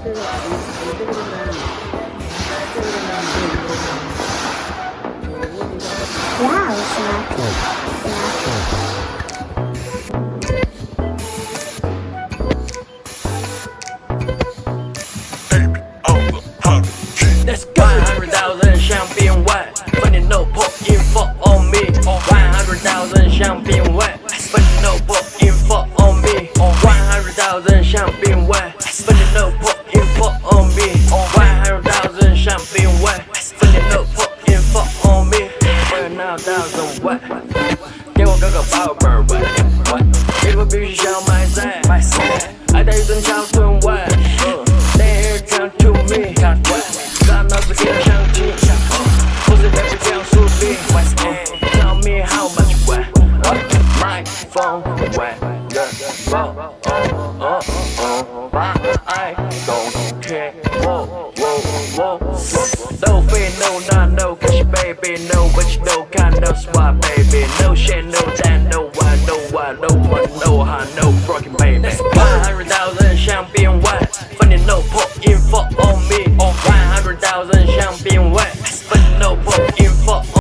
Wow, snack. Let's go. 100,000 champagne wet, funny no put info on me. 100,000 champagne wet, funny no put info on me. 100,000 champagne wet, funny no put info on me. 100,000 champagne wet, funny no put info on me. 100,000 wet，给我哥哥宝贝儿喂，给我必须想买菜，爱他一顿小顿喂。They come to me， 咱脑子给我想起，不是在不讲树立。Tell me how much wet， my phone wet， 把爱don't care， No fear, no not no, cause baby know what you know, kind of swap baby, no shit, no that, no one